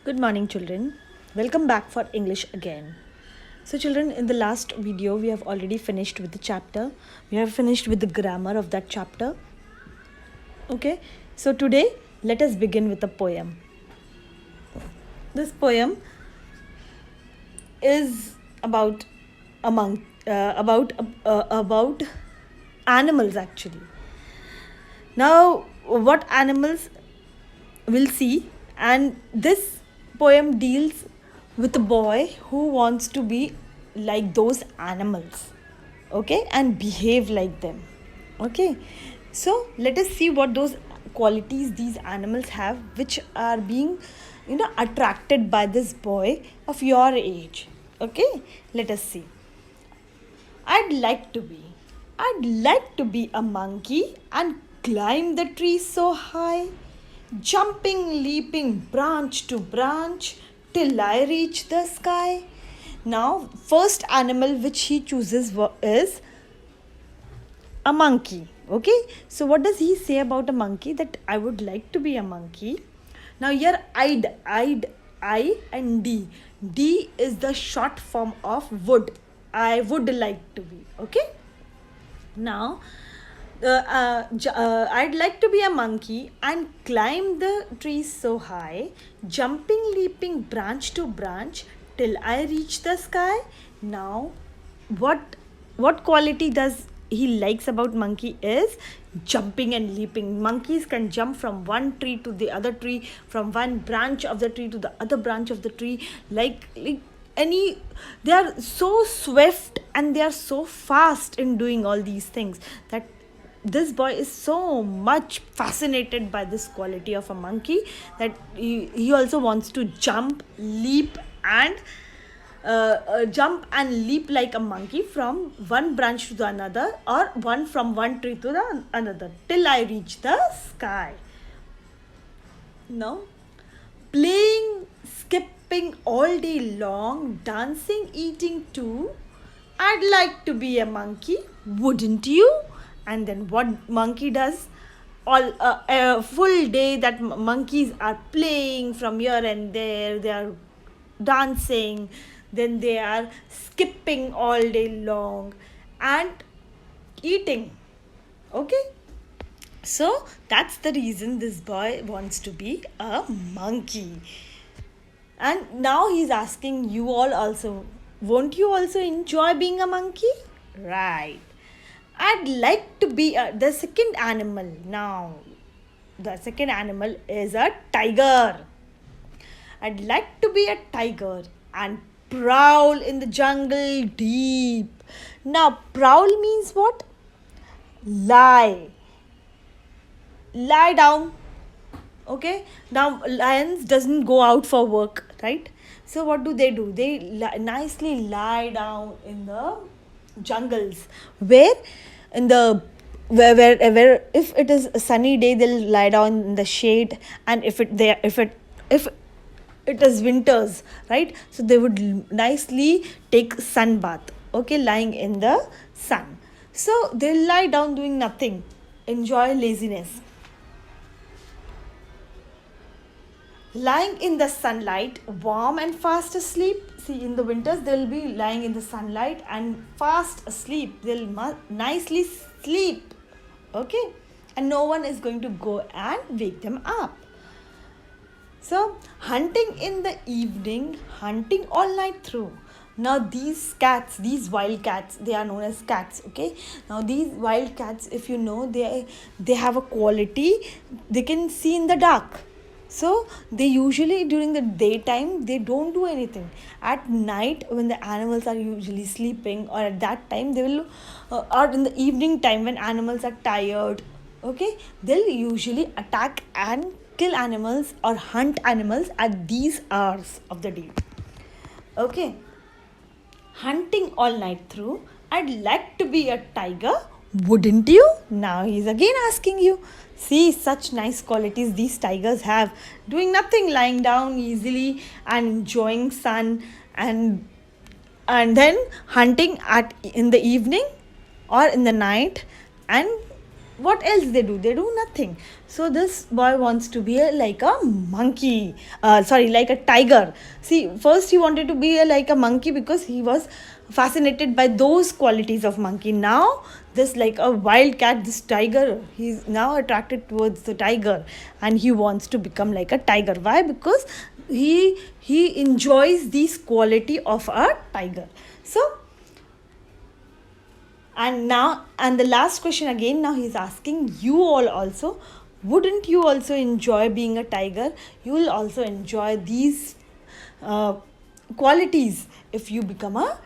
Good morning, children. Welcome back for English again. So, children, in the last video, we have already finished with the chapter. We have finished with the grammar of that chapter. Okay, so today, let us begin with a poem. This poem is about about animals actually. Now, what animals we'll see, and this poem deals with a boy who wants to be like those animals, okay, and behave like them. Okay, so let us see what those qualities these animals have which are being attracted by this boy of your age. Okay, let us see. I'd like to be. I'd like to be a monkey and climb the tree so high, jumping, leaping branch to branch till I reach the sky. Now, first animal which he chooses is a monkey. Okay, so what does he say about a monkey? That I would like to be a monkey. Now, here I and D is the short form of would. I would like to be. Okay, now I'd like to be a monkey and climb the trees so high, jumping, leaping branch to branch till I reach the sky. Now, what quality does he likes about monkey is jumping and leaping. Monkeys can jump from one tree to the other tree, from one branch of the tree to the other branch of the tree, like any. They are so swift and they are so fast in doing all these things that this boy is so much fascinated by this quality of a monkey that he also wants to jump, leap, and jump and leap like a monkey from one branch to the another, or from one tree to the another till I reach the sky. Now, playing, skipping all day long, dancing, eating too. I'd like to be a monkey, wouldn't you? And then what monkey does? All a full day that monkeys are playing from here and there. They are dancing, then they are skipping all day long and eating. Okay, so that's the reason this boy wants to be a monkey. And now he's asking you all also, won't you also enjoy being a monkey? Right. I'd like to be the second animal. Now, the second animal is a tiger. I'd like to be a tiger and prowl in the jungle deep. Now, prowl means what? Lie. Lie down. Okay. Now, lions doesn't go out for work, right? So what do? They nicely lie down in the jungles, where in the where if it is a sunny day they'll lie down in the shade, and if it is winters, right, so they would nicely take sun bath, okay, lying in the sun. So they'll lie down doing nothing, enjoy laziness, lying in the sunlight, warm and fast asleep. See, in the winters they'll be lying in the sunlight and fast asleep. They'll nicely sleep, okay, and no one is going to go and wake them up. So, hunting in the evening, hunting all night through. Now, these cats, these wild cats, they are known as cats, okay. Now, these wild cats, if you know, they have a quality, they can see in the dark. So they usually during the daytime they don't do anything. At night, when the animals are usually sleeping, or at that time they will, or in the evening time when animals are tired, okay, they'll usually attack and kill animals or hunt animals at these hours of the day. Okay, hunting all night through. I'd like to be a tiger, wouldn't you? Now he's again asking you. See, such nice qualities these tigers have. Doing nothing, lying down easily and enjoying sun, and then hunting at in the evening or in the night, and what else they do nothing. So this boy wants to be like a monkey, sorry, like a tiger. See, first he wanted to be like a monkey because he was fascinated by those qualities of monkey. Now this like a wild cat, this tiger, he's now attracted towards the tiger, and he wants to become like a tiger. Why? Because he enjoys this quality of a tiger. So, and now, and the last question again, now he's asking you all also, wouldn't you also enjoy being a tiger? You will also enjoy these uh, qualities if you become a